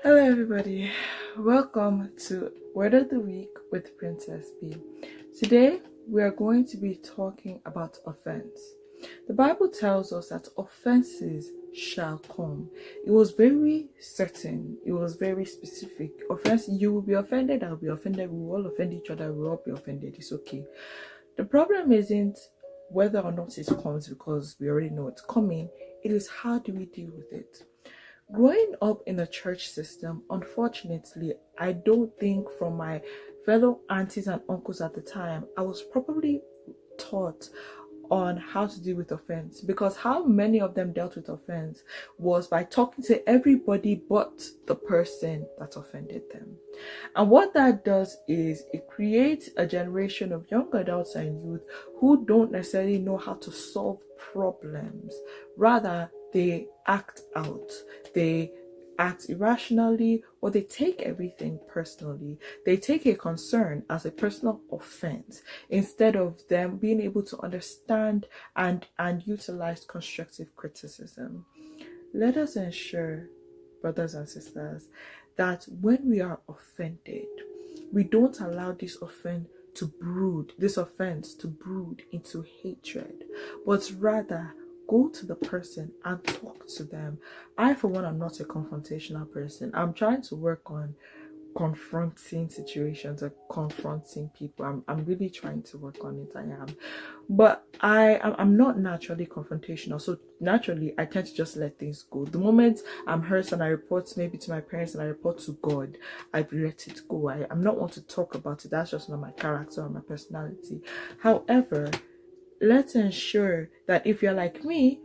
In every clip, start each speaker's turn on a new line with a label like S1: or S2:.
S1: Hello, everybody. Welcome to Word of the Week with Princess B. Today, we are going to be talking about offense. The Bible tells us that offenses shall come. It was very certain, it was very specific. Offense, you will be offended, I'll be offended, we will all offend each other, we will all be offended. It's okay. The problem isn't whether or not it comes because we already know it's coming, it is how do we deal with it. Growing up in the church system, unfortunately, I don't think from my fellow aunties and uncles at the time, I was probably taught on how to deal with offense, because how many of them dealt with offense was by talking to everybody but the person that offended them. And what that does is it creates a generation of young adults and youth who don't necessarily know how to solve problems. Rather, they act out. They act irrationally, or they take everything personally. They take a concern as a personal offense instead of them being able to understand and utilize constructive criticism. Let us ensure, brothers and sisters, that when we are offended, we don't allow this offense to brood into hatred, but rather go to the person and talk to them. I, for one, am not a confrontational person. I'm trying to work on confronting situations or confronting people. I'm really trying to work on it. I am. But I'm not naturally confrontational. So naturally I tend to just let things go. The moment I'm hurt and I report maybe to my parents and I report to God, I've let it go. I'm not want to talk about it. That's just not my character or my personality. However, let's ensure that if you're like me,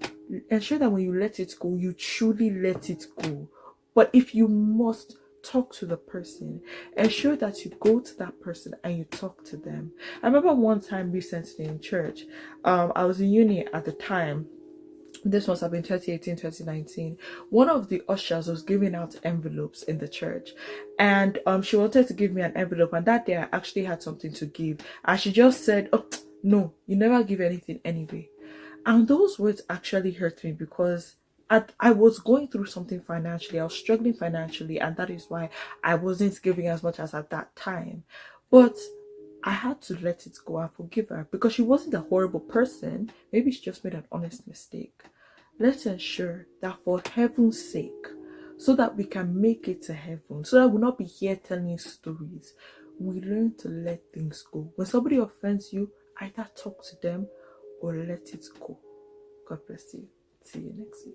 S1: ensure that when you let it go, you truly let it go. But if you must talk to the person, ensure that you go to that person and you talk to them. I remember one time recently in church, I was in uni at the time. This must have been 2018, 2019. One of the ushers was giving out envelopes in the church, and she wanted to give me an envelope, and that day I actually had something to give, and she just said, "Oh, no, you never give anything anyway." And those words actually hurt me because I was going through something financially. I was struggling financially, and that is why I wasn't giving as much as at that time. But I had to let it go and forgive her because she wasn't a horrible person. Maybe she just made an honest mistake. Let's ensure that for heaven's sake, so that we can make it to heaven, so that we'll not be here telling stories, we learn to let things go. When somebody offends you, either talk to them or let it go. God bless you. See you next week.